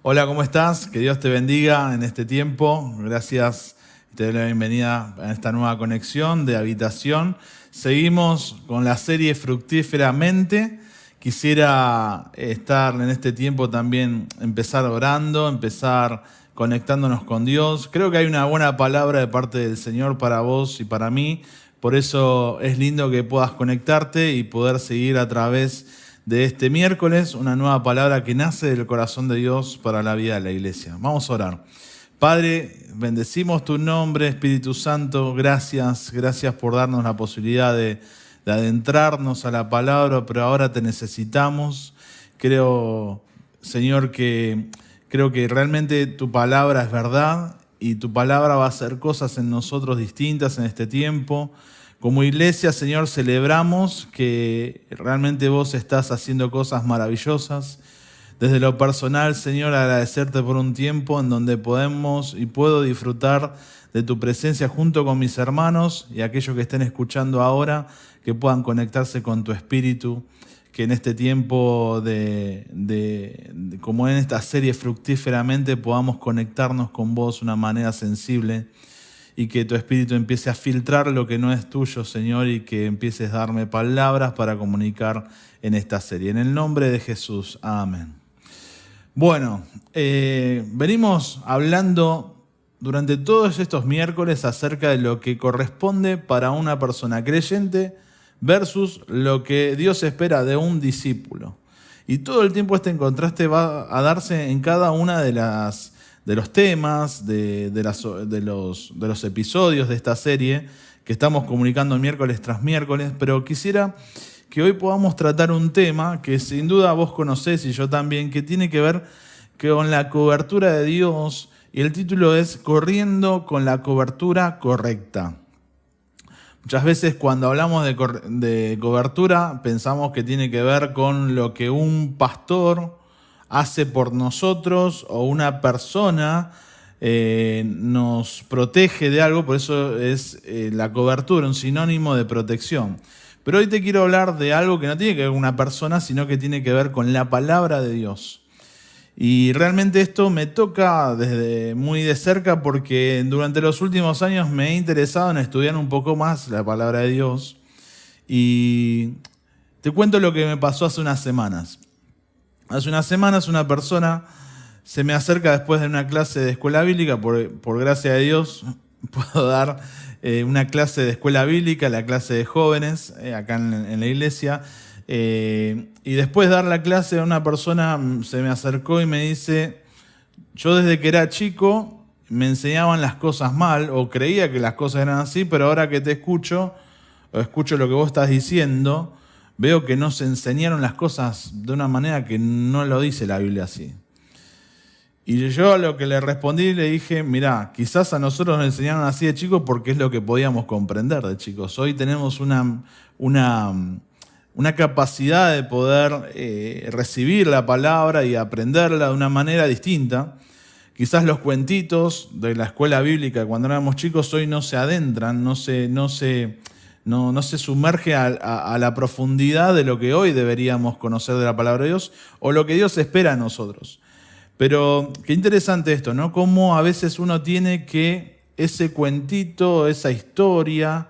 Hola, ¿cómo estás? Que Dios te bendiga en este tiempo. Gracias y te doy la bienvenida a esta nueva conexión de habitación. Seguimos con la serie Fructíferamente. Quisiera estar en este tiempo también, empezar orando, empezar conectándonos con Dios. Creo que hay una buena palabra de parte del Señor para vos y para mí. Por eso es lindo que puedas conectarte y poder seguir a través de este miércoles una nueva palabra que nace del corazón de Dios para la vida de la iglesia. Vamos a orar. Padre, bendecimos tu nombre, Espíritu Santo. Gracias por darnos la posibilidad de adentrarnos a la palabra, pero ahora te necesitamos. Creo, Señor, creo que realmente tu palabra es verdad y tu palabra va a hacer cosas en nosotros distintas en este tiempo. Como iglesia, Señor, celebramos que realmente vos estás haciendo cosas maravillosas. Desde lo personal, Señor, agradecerte por un tiempo en donde podemos y puedo disfrutar de tu presencia junto con mis hermanos y aquellos que estén escuchando ahora, que puedan conectarse con tu espíritu, que en este tiempo como en esta serie Fructíferamente, podamos conectarnos con vos de una manera sensible y que tu espíritu empiece a filtrar lo que no es tuyo, Señor, y que empieces a darme palabras para comunicar en esta serie. En el nombre de Jesús, amén. Bueno, venimos hablando durante todos estos miércoles acerca de lo que corresponde para una persona creyente versus lo que Dios espera de un discípulo. Y todo el tiempo este contraste va a darse en cada una de los temas, de los episodios de esta serie que estamos comunicando miércoles tras miércoles, pero quisiera que hoy podamos tratar un tema que sin duda vos conocés y yo también, que tiene que ver con la cobertura de Dios, y el título es Corriendo con la cobertura correcta. Muchas veces cuando hablamos de cobertura pensamos que tiene que ver con lo que un pastor hace por nosotros o una persona nos protege de algo, por eso es la cobertura, un sinónimo de protección. Pero hoy te quiero hablar de algo que no tiene que ver con una persona, sino que tiene que ver con la palabra de Dios. Y realmente esto me toca desde muy de cerca porque durante los últimos años me he interesado en estudiar un poco más la palabra de Dios. Y te cuento lo que me pasó hace unas semanas. Hace unas semanas una persona se me acerca después de una clase de escuela bíblica, por gracia de Dios puedo dar una clase de escuela bíblica, la clase de jóvenes acá en la iglesia, y después de dar la clase una persona se me acercó y me dice, yo desde que era chico me enseñaban las cosas mal o creía que las cosas eran así, pero ahora que te escucho o escucho lo que vos estás diciendo, veo que no se enseñaron las cosas de una manera que no lo dice la Biblia así. Y yo a lo que le respondí le dije, mirá, quizás a nosotros nos enseñaron así de chicos porque es lo que podíamos comprender de chicos. Hoy tenemos una capacidad de poder recibir la palabra y aprenderla de una manera distinta. Quizás los cuentitos de la escuela bíblica cuando éramos chicos hoy no se adentran, no se sumerge a la profundidad de lo que hoy deberíamos conocer de la palabra de Dios o lo que Dios espera de nosotros. Pero qué interesante esto, ¿no? Cómo a veces uno tiene que ese cuentito, esa historia,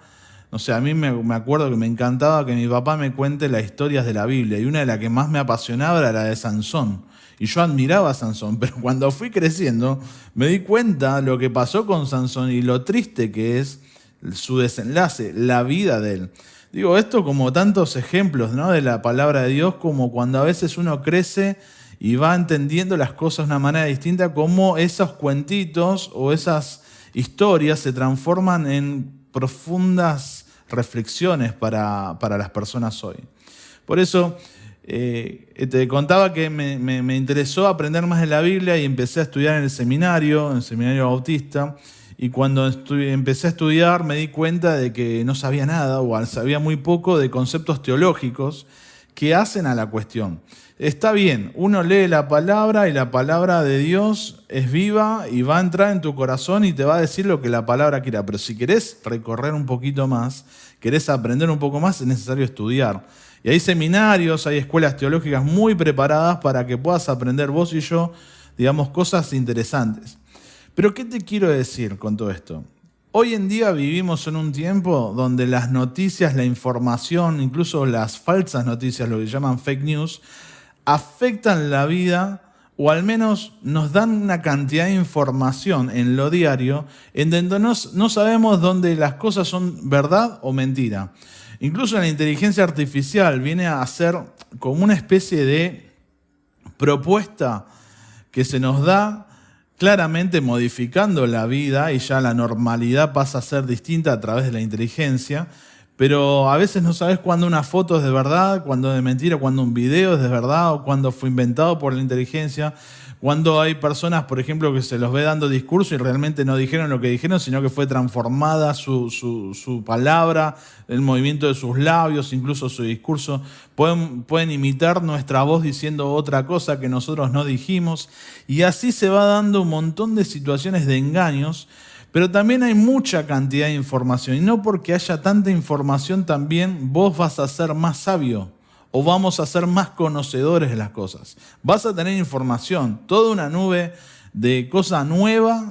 no sé, a mí me acuerdo que me encantaba que mi papá me cuente las historias de la Biblia y una de las que más me apasionaba era la de Sansón. Y yo admiraba a Sansón, pero cuando fui creciendo me di cuenta lo que pasó con Sansón y lo triste que es su desenlace, la vida de él. Digo, esto como tantos ejemplos, ¿no?, de la palabra de Dios, como cuando a veces uno crece y va entendiendo las cosas de una manera distinta, como esos cuentitos o esas historias se transforman en profundas reflexiones para las personas hoy. Por eso te contaba que me interesó aprender más de la Biblia y empecé a estudiar en el seminario bautista. Y cuando empecé a estudiar me di cuenta de que no sabía nada o sabía muy poco de conceptos teológicos que hacen a la cuestión. Está bien, uno lee la palabra y la palabra de Dios es viva y va a entrar en tu corazón y te va a decir lo que la palabra quiera. Pero si querés recorrer un poquito más, querés aprender un poco más, es necesario estudiar. Y hay seminarios, hay escuelas teológicas muy preparadas para que puedas aprender vos y yo digamos, cosas interesantes. Pero ¿qué te quiero decir con todo esto? Hoy en día vivimos en un tiempo donde las noticias, la información, incluso las falsas noticias, lo que llaman fake news, afectan la vida o al menos nos dan una cantidad de información en lo diario en donde no sabemos dónde las cosas son verdad o mentira. Incluso la inteligencia artificial viene a ser como una especie de propuesta que se nos da claramente modificando la vida y ya la normalidad pasa a ser distinta a través de la inteligencia, pero a veces no sabes cuándo una foto es de verdad, cuándo es de mentira, cuándo un video es de verdad o cuándo fue inventado por la inteligencia, cuando hay personas, por ejemplo, que se los ve dando discurso y realmente no dijeron lo que dijeron, sino que fue transformada su palabra, el movimiento de sus labios, incluso su discurso. Pueden imitar nuestra voz diciendo otra cosa que nosotros no dijimos. Y así se va dando un montón de situaciones de engaños, pero también hay mucha cantidad de información. Y no porque haya tanta información también vos vas a ser más sabio o vamos a ser más conocedores de las cosas. Vas a tener información, toda una nube de cosa nueva,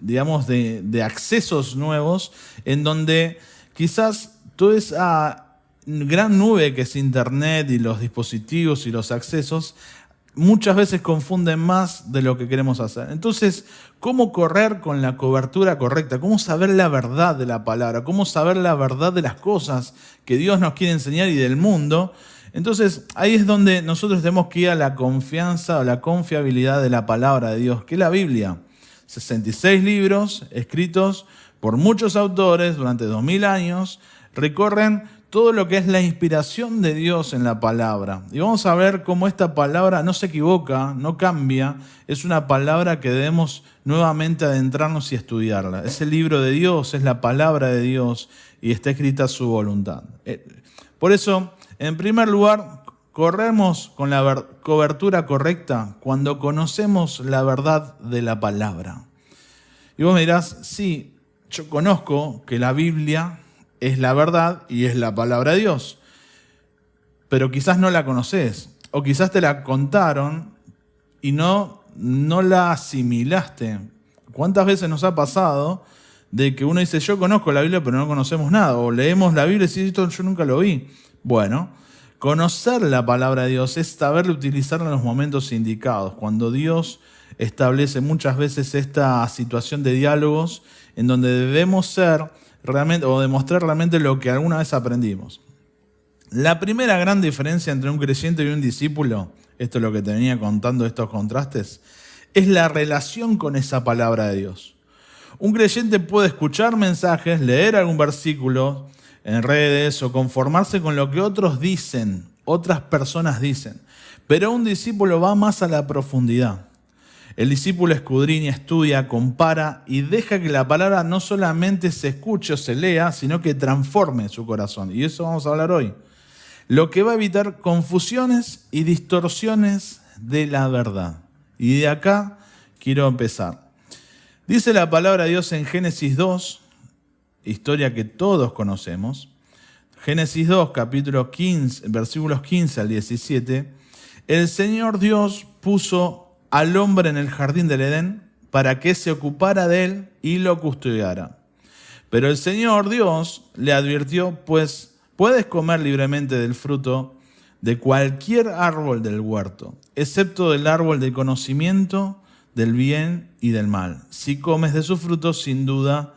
digamos, de accesos nuevos, en donde quizás toda esa gran nube que es Internet y los dispositivos y los accesos, muchas veces confunden más de lo que queremos hacer. Entonces, ¿cómo correr con la cobertura correcta? ¿Cómo saber la verdad de la palabra? ¿Cómo saber la verdad de las cosas que Dios nos quiere enseñar y del mundo? Entonces, ahí es donde nosotros tenemos que ir a la confianza o la confiabilidad de la palabra de Dios, que es la Biblia. 66 libros escritos por muchos autores durante 2000 años, recorren todo lo que es la inspiración de Dios en la palabra. Y vamos a ver cómo esta palabra no se equivoca, no cambia, es una palabra que debemos nuevamente adentrarnos y estudiarla. Es el libro de Dios, es la palabra de Dios y está escrita su voluntad. Por eso, en primer lugar, corremos con la cobertura correcta cuando conocemos la verdad de la palabra. Y vos me dirás, sí, yo conozco que la Biblia es la verdad y es la palabra de Dios, pero quizás no la conoces o quizás te la contaron y no la asimilaste. ¿Cuántas veces nos ha pasado de que uno dice, yo conozco la Biblia pero no conocemos nada? O leemos la Biblia y decimos, esto yo nunca lo vi. Bueno, conocer la palabra de Dios es saberla utilizar en los momentos indicados, cuando Dios establece muchas veces esta situación de diálogos en donde debemos ser realmente o demostrar realmente lo que alguna vez aprendimos. La primera gran diferencia entre un creyente y un discípulo, esto es lo que te venía contando, estos contrastes, es la relación con esa palabra de Dios. Un creyente puede escuchar mensajes, leer algún versículo en redes o conformarse con lo que otros dicen, otras personas dicen, pero un discípulo va más a la profundidad. El discípulo escudriña, estudia, compara y deja que la palabra no solamente se escuche o se lea, sino que transforme su corazón. Y eso vamos a hablar hoy. Lo que va a evitar confusiones y distorsiones de la verdad. Y de acá quiero empezar. Dice la palabra de Dios en Génesis 2, historia que todos conocemos. Génesis 2, capítulo 15, versículos 15 al 17. El Señor Dios puso al hombre en el jardín del Edén para que se ocupara de él y lo custodiara. Pero el Señor Dios le advirtió, pues puedes comer libremente del fruto de cualquier árbol del huerto, excepto del árbol del conocimiento del bien y del mal. Si comes de su fruto, sin duda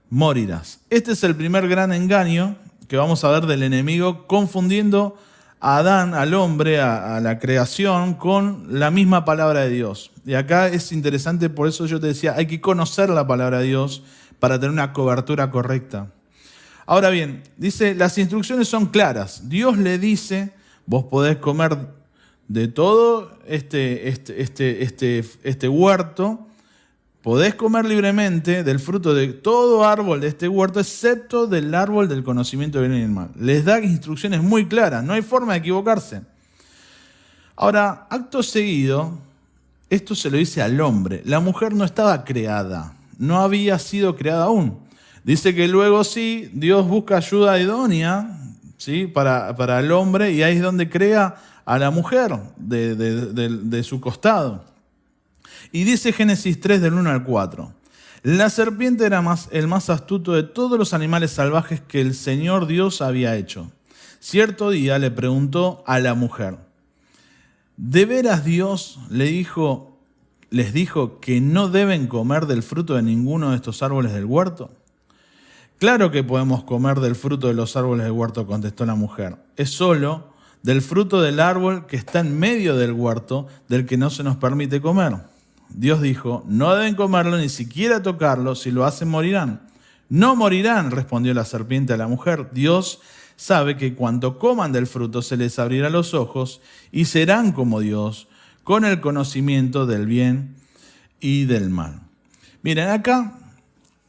morirás. Este es el primer gran engaño que vamos a ver del enemigo, confundiendo a Adán, al hombre, a la creación, con la misma palabra de Dios. Y acá es interesante, por eso yo te decía, hay que conocer la palabra de Dios para tener una cobertura correcta. Ahora bien, dice, las instrucciones son claras. Dios le dice, vos podés comer de todo este huerto, podés comer libremente del fruto de todo árbol de este huerto, excepto del árbol del conocimiento del bien y del mal. Les da instrucciones muy claras, no hay forma de equivocarse. Ahora, acto seguido, esto se lo dice al hombre. La mujer no estaba creada, no había sido creada aún. Dice que luego sí, Dios busca ayuda idónea, ¿sí? para el hombre, y ahí es donde crea a la mujer de su costado. Y dice Génesis 3 del 1 al 4. La serpiente era el más astuto de todos los animales salvajes que el Señor Dios había hecho. Cierto día le preguntó a la mujer, ¿de veras Dios les dijo que no deben comer del fruto de ninguno de estos árboles del huerto? Claro que podemos comer del fruto de los árboles del huerto, contestó la mujer. Es solo del fruto del árbol que está en medio del huerto del que no se nos permite comer. Dios dijo, no deben comerlo ni siquiera tocarlo, si lo hacen morirán. No morirán, respondió la serpiente a la mujer. Dios sabe que cuando coman del fruto se les abrirá los ojos y serán como Dios, con el conocimiento del bien y del mal. Miren, acá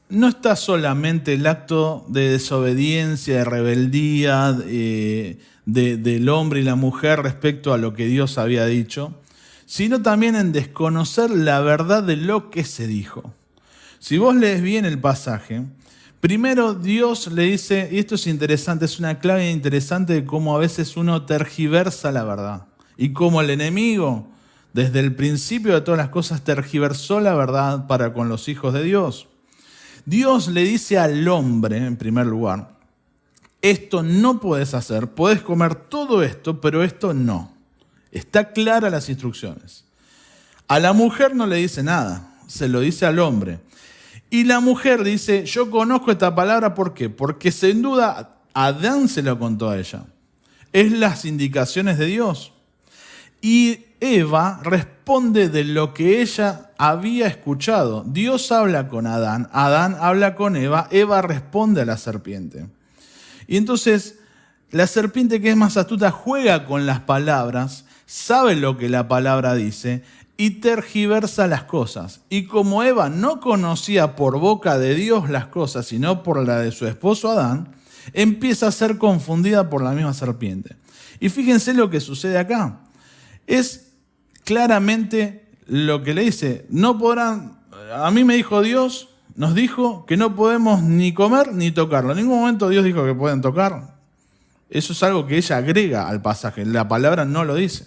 no está solamente el acto de desobediencia, de rebeldía del hombre y la mujer respecto a lo que Dios había dicho, sino también en desconocer la verdad de lo que se dijo. Si vos lees bien el pasaje, primero Dios le dice, y esto es interesante, es una clave interesante de cómo a veces uno tergiversa la verdad, y cómo el enemigo, desde el principio de todas las cosas, tergiversó la verdad para con los hijos de Dios. Dios le dice al hombre, en primer lugar, esto no puedes hacer, puedes comer todo esto, pero esto no. Está clara las instrucciones. A la mujer no le dice nada, se lo dice al hombre. Y la mujer dice, yo conozco esta palabra, ¿por qué? Porque sin duda Adán se lo contó a ella. Es las indicaciones de Dios. Y Eva responde de lo que ella había escuchado. Dios habla con Adán, Adán habla con Eva, Eva responde a la serpiente. Y entonces la serpiente, que es más astuta, juega con las palabras, sabe lo que la palabra dice y tergiversa las cosas. Y como Eva no conocía por boca de Dios las cosas, sino por la de su esposo Adán, empieza a ser confundida por la misma serpiente. Y fíjense lo que sucede acá. Es claramente lo que le dice, no podrán, a mí me dijo Dios, nos dijo que no podemos ni comer ni tocarlo. En ningún momento Dios dijo que pueden tocar. Eso es algo que ella agrega al pasaje, la palabra no lo dice.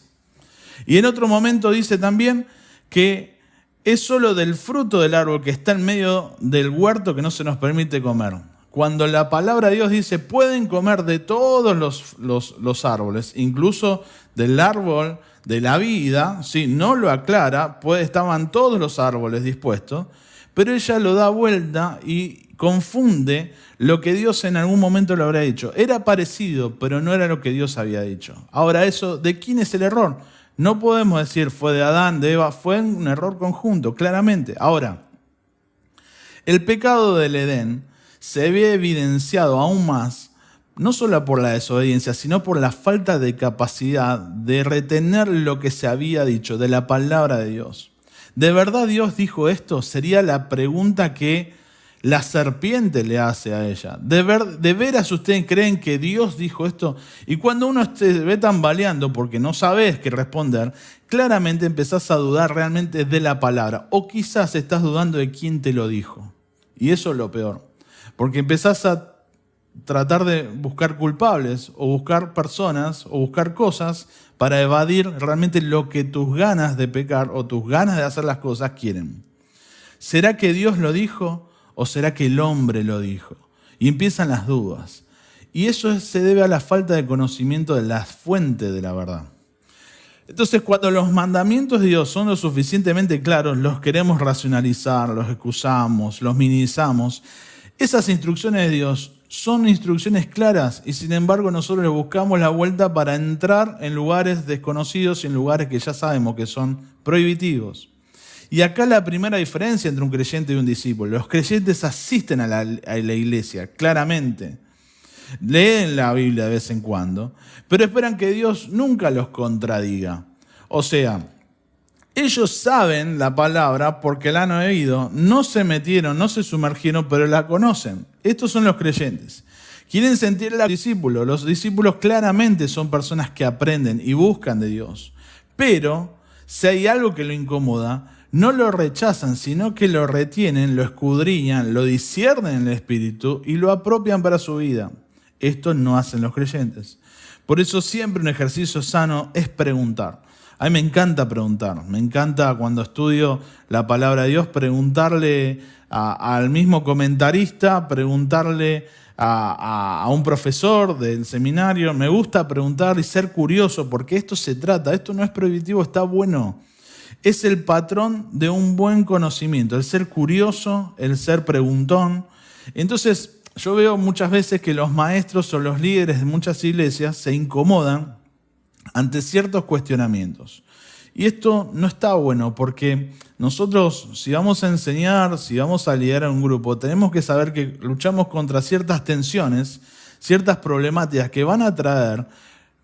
Y en otro momento dice también que es solo del fruto del árbol que está en medio del huerto que no se nos permite comer. Cuando la palabra de Dios dice pueden comer de todos los árboles, incluso del árbol de la vida, ¿sí? No lo aclara, estaban todos los árboles dispuestos, pero ella lo da vuelta y confunde lo que Dios en algún momento le habrá dicho. Era parecido, pero no era lo que Dios había dicho. Ahora, eso, ¿de quién es el error? No podemos decir fue de Adán, de Eva, fue un error conjunto, claramente. Ahora, el pecado del Edén se ve evidenciado aún más, no solo por la desobediencia, sino por la falta de capacidad de retener lo que se había dicho, de la palabra de Dios. ¿De verdad Dios dijo esto? Sería la pregunta que la serpiente le hace a ella. ¿De veras ustedes creen que Dios dijo esto? Y cuando uno se ve tambaleando porque no sabes qué responder, claramente empezás a dudar realmente de la palabra. O quizás estás dudando de quién te lo dijo. Y eso es lo peor. Porque empezás a tratar de buscar culpables o buscar personas o buscar cosas para evadir realmente lo que tus ganas de pecar o tus ganas de hacer las cosas quieren. ¿Será que Dios lo dijo o será que el hombre lo dijo? Y empiezan las dudas. Y eso se debe a la falta de conocimiento de la fuente de la verdad. Entonces, cuando los mandamientos de Dios son lo suficientemente claros, los queremos racionalizar, los excusamos, los minimizamos. Esas instrucciones de Dios son instrucciones claras y sin embargo nosotros le buscamos la vuelta para entrar en lugares desconocidos y en lugares que ya sabemos que son prohibitivos. Y acá la primera diferencia entre un creyente y un discípulo. Los creyentes asisten a la iglesia, claramente. Leen la Biblia de vez en cuando, pero esperan que Dios nunca los contradiga. O sea, ellos saben la palabra porque la han oído, no se metieron, no se sumergieron, pero la conocen. Estos son los creyentes. Quieren sentir a los discípulos. Los discípulos claramente son personas que aprenden y buscan de Dios. Pero si hay algo que lo incomoda, no lo rechazan, sino que lo retienen, lo escudriñan, lo disciernen en el espíritu y lo apropian para su vida. Esto no hacen los creyentes. Por eso siempre un ejercicio sano es preguntar. A mí me encanta preguntar, me encanta cuando estudio la palabra de Dios preguntarle al mismo comentarista, preguntarle a un profesor del seminario. Me gusta preguntar y ser curioso porque esto se trata, esto no es prohibitivo, está bueno. Es el patrón de un buen conocimiento, el ser curioso, el ser preguntón. Entonces, yo veo muchas veces que los maestros o los líderes de muchas iglesias se incomodan ante ciertos cuestionamientos. Y esto no está bueno porque nosotros, si vamos a enseñar, si vamos a liderar un grupo, tenemos que saber que luchamos contra ciertas tensiones, ciertas problemáticas que van a traer,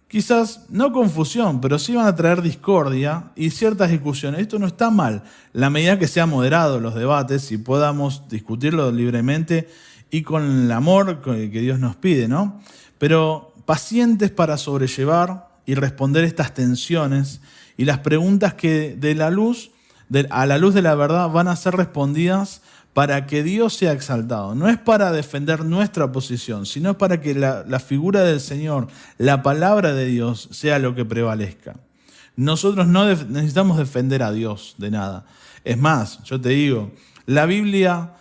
quizás no confusión, pero sí van a traer discordia y ciertas discusiones. Esto no está mal, la medida que sea moderado los debates y podamos discutirlo libremente y con el amor que Dios nos pide, ¿no? Pero pacientes para sobrellevar y responder estas tensiones y las preguntas que a la luz de la verdad van a ser respondidas para que Dios sea exaltado. No es para defender nuestra posición, sino para que la figura del Señor, la palabra de Dios, sea lo que prevalezca. Nosotros no necesitamos defender a Dios de nada. Es más, yo te digo, la Biblia,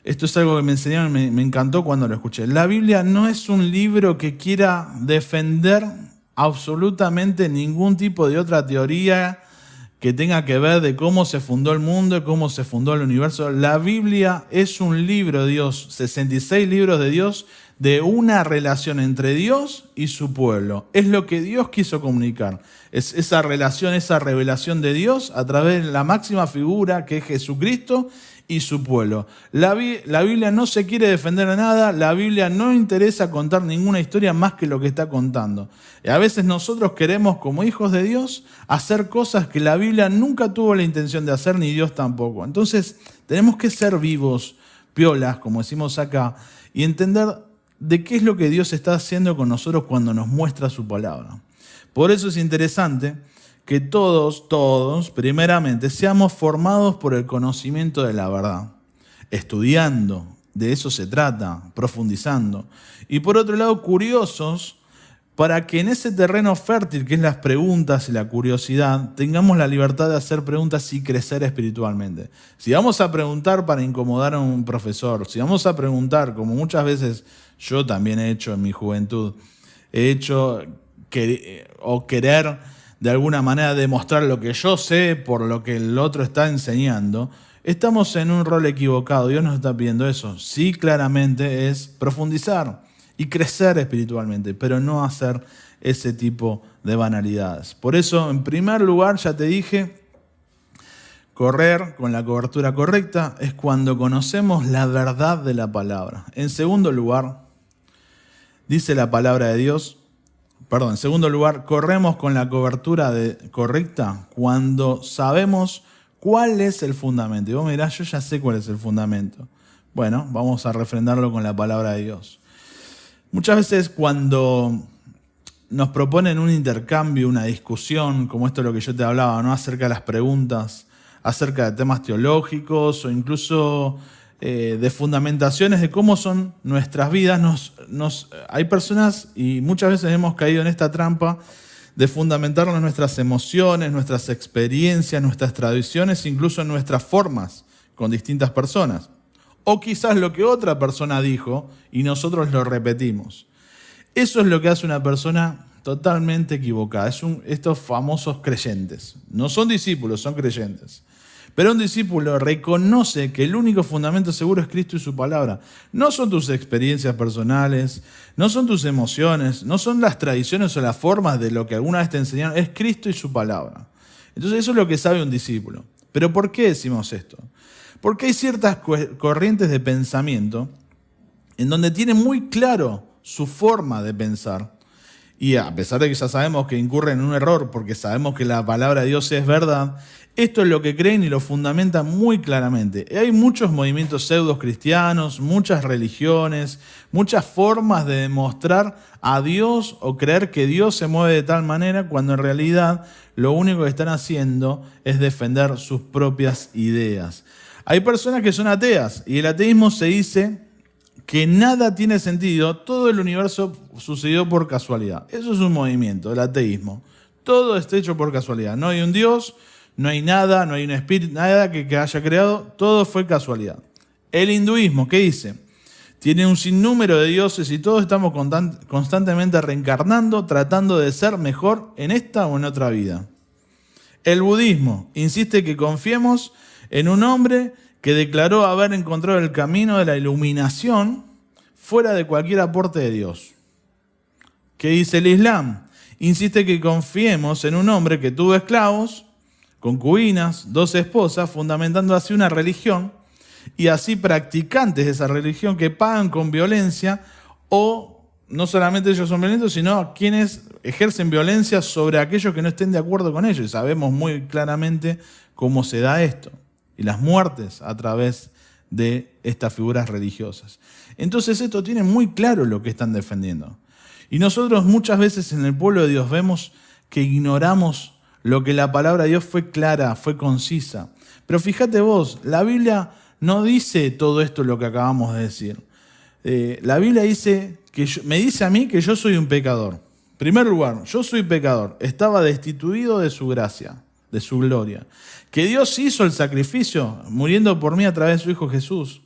esto es algo que me enseñaron y me encantó cuando lo escuché. La Biblia no es un libro que quiera defender absolutamente ningún tipo de otra teoría que tenga que ver de cómo se fundó el mundo y cómo se fundó el universo. La Biblia es un libro de Dios, 66 libros de Dios, de una relación entre Dios y su pueblo. Es lo que Dios quiso comunicar. Es esa relación, esa revelación de Dios a través de la máxima figura que es Jesucristo y su pueblo. La Biblia no se quiere defender de nada, la Biblia no interesa contar ninguna historia más que lo que está contando. Y a veces nosotros queremos, como hijos de Dios, hacer cosas que la Biblia nunca tuvo la intención de hacer, ni Dios tampoco. Entonces, tenemos que ser vivos, piolas, como decimos acá, y entender de qué es lo que Dios está haciendo con nosotros cuando nos muestra su palabra. Por eso es interesante que todos, primeramente, seamos formados por el conocimiento de la verdad, estudiando, de eso se trata, profundizando. Y por otro lado, curiosos, para que en ese terreno fértil que es las preguntas y la curiosidad, tengamos la libertad de hacer preguntas y crecer espiritualmente. Si vamos a preguntar para incomodar a un profesor, si vamos a preguntar, como muchas veces yo también he hecho en mi juventud, he hecho querer de alguna manera demostrar lo que yo sé por lo que el otro está enseñando, estamos en un rol equivocado. Dios nos está pidiendo eso. Sí, claramente es profundizar y crecer espiritualmente, pero no hacer ese tipo de banalidades. Por eso, en primer lugar, ya te dije, correr con la cobertura correcta es cuando conocemos la verdad de la palabra. En segundo lugar, dice la palabra de Dios, en segundo lugar, corremos con la cobertura correcta cuando sabemos cuál es el fundamento. Y vos mirás, yo ya sé cuál es el fundamento. Bueno, vamos a refrendarlo con la palabra de Dios. Muchas veces cuando nos proponen un intercambio, una discusión, como esto es lo que yo te hablaba, ¿no? Acerca de las preguntas, acerca de temas teológicos o incluso de fundamentaciones de cómo son nuestras vidas, hay personas, y muchas veces hemos caído en esta trampa, de fundamentarnos en nuestras emociones, nuestras experiencias, nuestras tradiciones, incluso en nuestras formas con distintas personas. O quizás lo que otra persona dijo y nosotros lo repetimos. Eso es lo que hace una persona totalmente equivocada. Estos famosos creyentes. No son discípulos, son creyentes. Pero un discípulo reconoce que el único fundamento seguro es Cristo y su palabra. No son tus experiencias personales, no son tus emociones, no son las tradiciones o las formas de lo que alguna vez te enseñaron, es Cristo y su palabra. Entonces eso es lo que sabe un discípulo. ¿Pero por qué decimos esto? Porque hay ciertas corrientes de pensamiento en donde tienen muy claro su forma de pensar. Y a pesar de que ya sabemos que incurren en un error porque sabemos que la palabra de Dios es verdad, esto es lo que creen y lo fundamentan muy claramente. Hay muchos movimientos pseudo cristianos, muchas religiones, muchas formas de demostrar a Dios o creer que Dios se mueve de tal manera cuando en realidad lo único que están haciendo es defender sus propias ideas. Hay personas que son ateas y el ateísmo se dice que nada tiene sentido, todo el universo sucedió por casualidad. Eso es un movimiento, el ateísmo. Todo está hecho por casualidad. No hay un Dios, no hay nada, no hay un espíritu, nada que haya creado, todo fue casualidad. El hinduismo, ¿qué dice? Tiene un sinnúmero de dioses y todos estamos constantemente reencarnando, tratando de ser mejor en esta o en otra vida. El budismo insiste que confiemos en un hombre que declaró haber encontrado el camino de la iluminación fuera de cualquier aporte de Dios. ¿Qué dice el Islam? Insiste que confiemos en un hombre que tuvo esclavos, concubinas, 12 esposas, fundamentando así una religión, y así practicantes de esa religión que pagan con violencia, o no solamente ellos son violentos, sino quienes ejercen violencia sobre aquellos que no estén de acuerdo con ellos. Y sabemos muy claramente cómo se da esto, y las muertes a través de estas figuras religiosas. Entonces esto tiene muy claro lo que están defendiendo. Y nosotros muchas veces en el pueblo de Dios vemos que ignoramos lo que la palabra de Dios fue clara, fue concisa. Pero fíjate vos, la Biblia no dice todo esto lo que acabamos de decir. La Biblia dice me dice a mí que yo soy un pecador. En primer lugar, yo soy pecador. Estaba destituido de su gracia, de su gloria. Que Dios hizo el sacrificio muriendo por mí a través de su Hijo Jesús.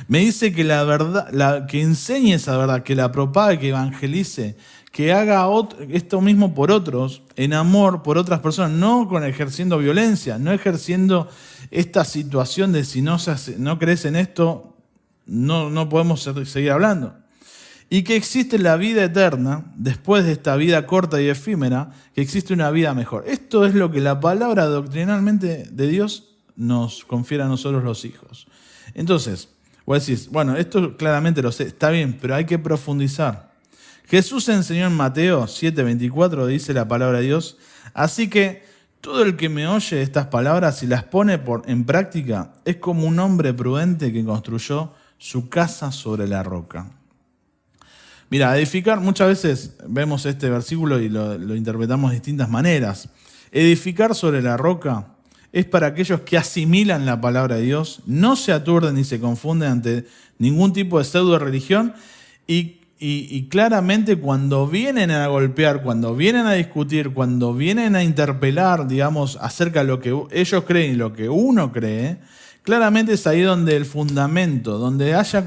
Me dice que la verdad, que enseñe esa verdad, que la propague, que evangelice, que haga esto mismo por otros, en amor por otras personas, no ejerciendo violencia, no ejerciendo esta situación de si no crees en esto, no podemos seguir hablando. Y que existe la vida eterna, después de esta vida corta y efímera, que existe una vida mejor. Esto es lo que la palabra doctrinalmente de Dios nos confiere a nosotros los hijos. Entonces, vos decís, bueno, esto claramente lo sé, está bien, pero hay que profundizar. Jesús enseñó en Mateo 7:24, dice la palabra de Dios, así que todo el que me oye estas palabras y las pone en práctica es como un hombre prudente que construyó su casa sobre la roca. Mira, edificar, muchas veces vemos este versículo y lo interpretamos de distintas maneras. Edificar sobre la roca es para aquellos que asimilan la palabra de Dios, no se aturden ni se confunden ante ningún tipo de pseudo religión y claramente cuando vienen a golpear, cuando vienen a discutir, cuando vienen a interpelar, digamos, acerca de lo que ellos creen y lo que uno cree, claramente es ahí donde el fundamento, donde hayas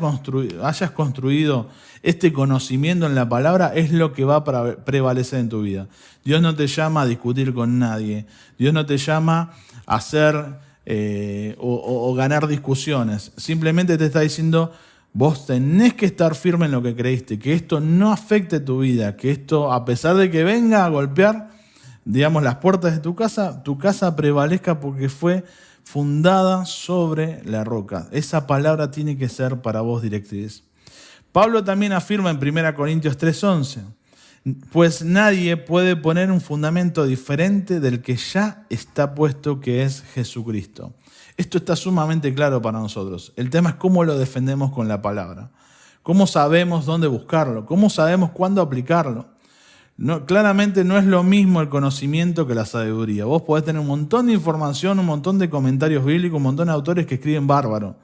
construido este conocimiento en la palabra, es lo que va a prevalecer en tu vida. Dios no te llama a discutir con nadie. Dios no te llama a hacer o ganar discusiones. Simplemente te está diciendo, vos tenés que estar firme en lo que creíste, que esto no afecte tu vida, que esto, a pesar de que venga a golpear, digamos, las puertas de tu casa prevalezca porque fue fundada sobre la roca. Esa palabra tiene que ser para vos directriz. Pablo también afirma en 1 Corintios 3:11, pues nadie puede poner un fundamento diferente del que ya está puesto, que es Jesucristo. Esto está sumamente claro para nosotros. El tema es cómo lo defendemos con la palabra. Cómo sabemos dónde buscarlo, cómo sabemos cuándo aplicarlo. Claramente no es lo mismo el conocimiento que la sabiduría. Vos podés tener un montón de información, un montón de comentarios bíblicos, un montón de autores que escriben bárbaro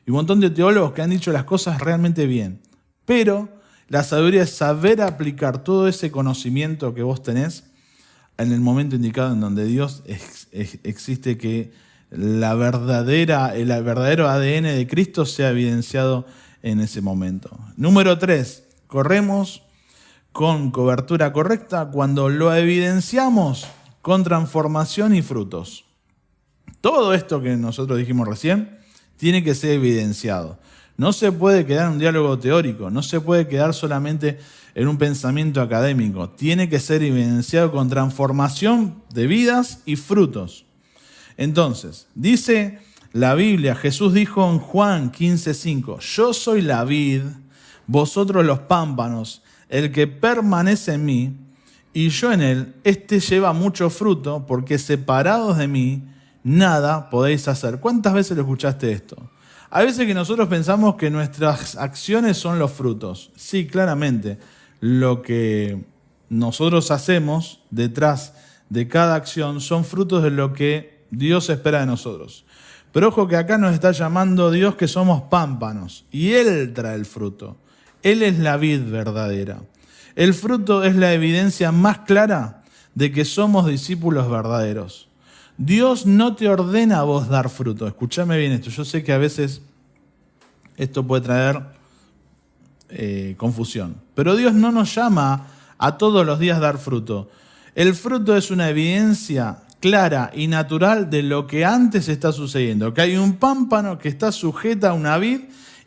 y un montón de teólogos que han dicho las cosas realmente bien. Pero la sabiduría es saber aplicar todo ese conocimiento que vos tenés en el momento indicado en donde Dios existe, que el verdadero ADN de Cristo sea evidenciado en ese momento. Número 3, corremos con cobertura correcta cuando lo evidenciamos con transformación y frutos. Todo esto que nosotros dijimos recién tiene que ser evidenciado. No se puede quedar en un diálogo teórico, no se puede quedar solamente en un pensamiento académico. Tiene que ser evidenciado con transformación de vidas y frutos. Entonces, dice la Biblia, Jesús dijo en Juan 15:5, yo soy la vid, vosotros los pámpanos. El que permanece en mí y yo en él, este lleva mucho fruto, porque separados de mí, nada podéis hacer. ¿Cuántas veces lo escuchaste esto? Hay veces que nosotros pensamos que nuestras acciones son los frutos. Sí, claramente, lo que nosotros hacemos detrás de cada acción son frutos de lo que Dios espera de nosotros. Pero ojo que acá nos está llamando Dios que somos pámpanos y Él trae el fruto. Él es la vid verdadera. El fruto es la evidencia más clara de que somos discípulos verdaderos. Dios no te ordena a vos dar fruto. Escúchame bien esto. Yo sé que a veces esto puede traer confusión. Pero Dios no nos llama a todos los días dar fruto. El fruto es una evidencia clara y natural de lo que antes está sucediendo. Que hay un pámpano que está sujeta a una vid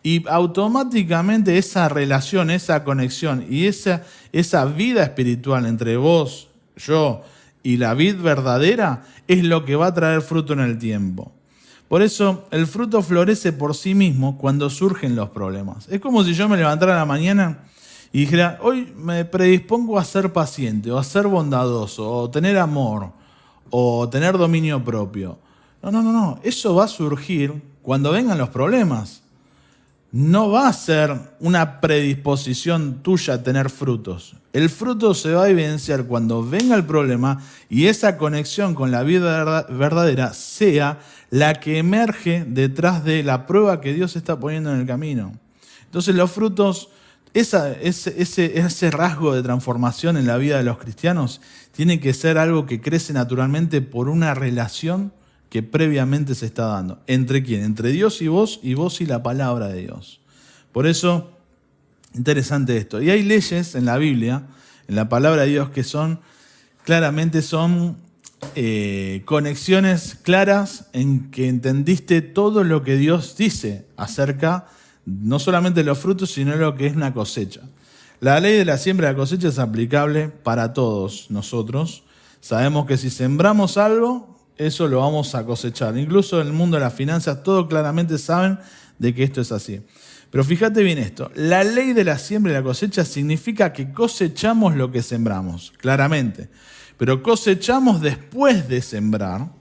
y automáticamente esa relación, esa conexión y esa vida espiritual entre vos, yo y la vid verdadera es lo que va a traer fruto en el tiempo. Por eso el fruto florece por sí mismo cuando surgen los problemas. Es como si yo me levantara a la mañana y dijera, hoy me predispongo a ser paciente, o a ser bondadoso, o tener amor, o tener dominio propio. No. Eso va a surgir cuando vengan los problemas. No va a ser una predisposición tuya a tener frutos. El fruto se va a evidenciar cuando venga el problema y esa conexión con la vida verdadera sea la que emerge detrás de la prueba que Dios está poniendo en el camino. Entonces los frutos, ese rasgo de transformación en la vida de los cristianos tiene que ser algo que crece naturalmente por una relación que previamente se está dando. ¿Entre quién? Entre Dios y vos y la palabra de Dios. Por eso, interesante esto. Y hay leyes en la Biblia, en la palabra de Dios, que claramente son conexiones claras en que entendiste todo lo que Dios dice acerca no solamente de los frutos, sino de lo que es una cosecha. La ley de la siembra y la cosecha es aplicable para todos nosotros. Sabemos que si sembramos algo, eso lo vamos a cosechar. Incluso en el mundo de las finanzas, todos claramente saben de que esto es así. Pero fíjate bien esto, la ley de la siembra y la cosecha significa que cosechamos lo que sembramos, claramente. Pero cosechamos después de sembrar,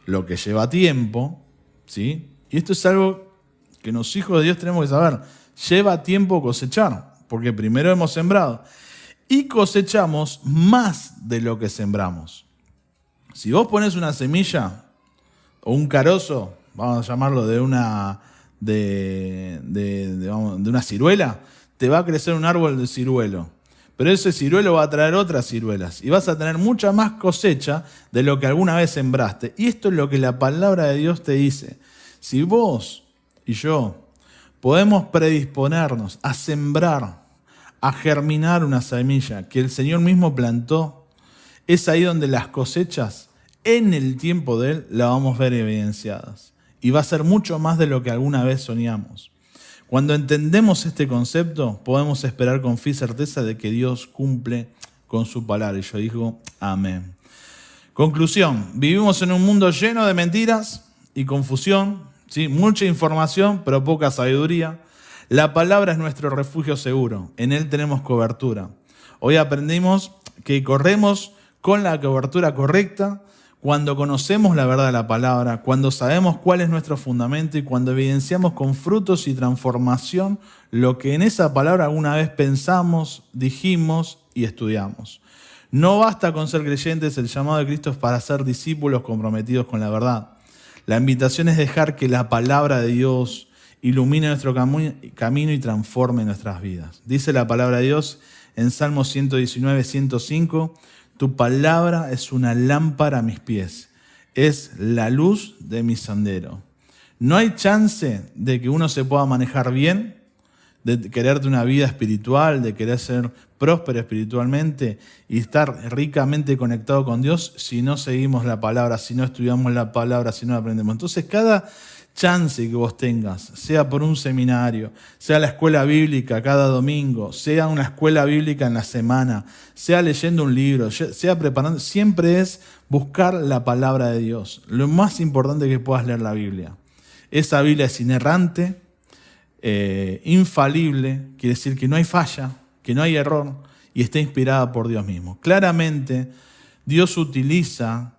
lo que lleva tiempo, ¿sí? Y esto es algo que los hijos de Dios tenemos que saber. Lleva tiempo cosechar, porque primero hemos sembrado. Y cosechamos más de lo que sembramos. Si vos pones una semilla o un carozo, vamos a llamarlo de una ciruela, te va a crecer un árbol de ciruelo. Pero ese ciruelo va a traer otras ciruelas y vas a tener mucha más cosecha de lo que alguna vez sembraste. Y esto es lo que la palabra de Dios te dice. Si vos y yo podemos predisponernos a sembrar, a germinar una semilla que el Señor mismo plantó, es ahí donde las cosechas, en el tiempo de Él, las vamos a ver evidenciadas. Y va a ser mucho más de lo que alguna vez soñamos. Cuando entendemos este concepto, podemos esperar con fe y certeza de que Dios cumple con su palabra. Y yo digo, amén. Conclusión, vivimos en un mundo lleno de mentiras y confusión, ¿sí? Mucha información, pero poca sabiduría. La palabra es nuestro refugio seguro, en Él tenemos cobertura. Hoy aprendimos que corremos con la cobertura correcta cuando conocemos la verdad de la palabra, cuando sabemos cuál es nuestro fundamento y cuando evidenciamos con frutos y transformación lo que en esa palabra alguna vez pensamos, dijimos y estudiamos. No basta con ser creyentes, el llamado de Cristo es para ser discípulos comprometidos con la verdad. La invitación es dejar que la palabra de Dios ilumine nuestro camino y transforme nuestras vidas. Dice la palabra de Dios en Salmo 119, 105, tu palabra es una lámpara a mis pies, es la luz de mi sendero. No hay chance de que uno se pueda manejar bien, de quererte una vida espiritual, de querer ser próspero espiritualmente y estar ricamente conectado con Dios si no seguimos la palabra, si no estudiamos la palabra, si no la aprendemos. Entonces cada chance que vos tengas, sea por un seminario, sea la escuela bíblica cada domingo, sea una escuela bíblica en la semana, sea leyendo un libro, sea preparando, siempre es buscar la palabra de Dios. Lo más importante es que puedas leer la Biblia. Esa Biblia es inerrante, infalible, quiere decir que no hay falla, que no hay error y está inspirada por Dios mismo. Claramente, Dios utiliza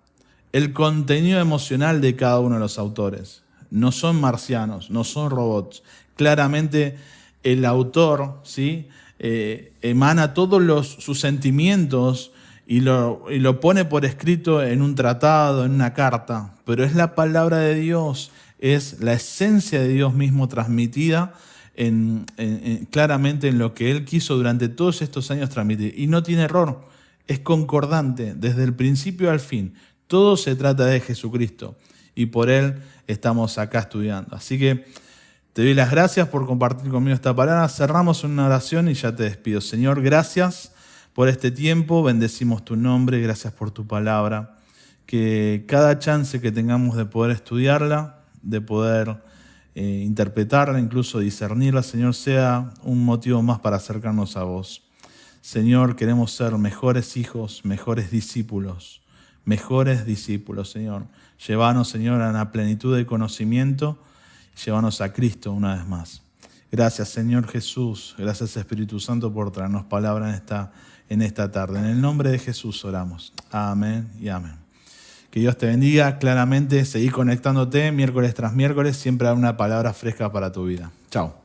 el contenido emocional de cada uno de los autores. No son marcianos, no son robots. Claramente el autor, ¿sí? Emana todos sus sentimientos y lo pone por escrito en un tratado, en una carta. Pero es la palabra de Dios, es la esencia de Dios mismo transmitida claramente en lo que Él quiso durante todos estos años transmitir. Y no tiene error, es concordante desde el principio al fin. Todo se trata de Jesucristo y por Él estamos acá estudiando. Así que te doy las gracias por compartir conmigo esta palabra. Cerramos una oración y ya te despido. Señor, gracias por este tiempo, bendecimos tu nombre, gracias por tu palabra. Que cada chance que tengamos de poder estudiarla, de poder interpretarla, incluso discernirla, Señor, sea un motivo más para acercarnos a vos. Señor, queremos ser mejores hijos, mejores discípulos, Señor. Llévanos, Señor, a la plenitud de conocimiento, llévanos a Cristo una vez más. Gracias, Señor Jesús, gracias, Espíritu Santo, por traernos palabra en esta tarde. En el nombre de Jesús oramos. Amén y amén. Que Dios te bendiga claramente. Seguí conectándote miércoles tras miércoles. Siempre hay una palabra fresca para tu vida. Chao.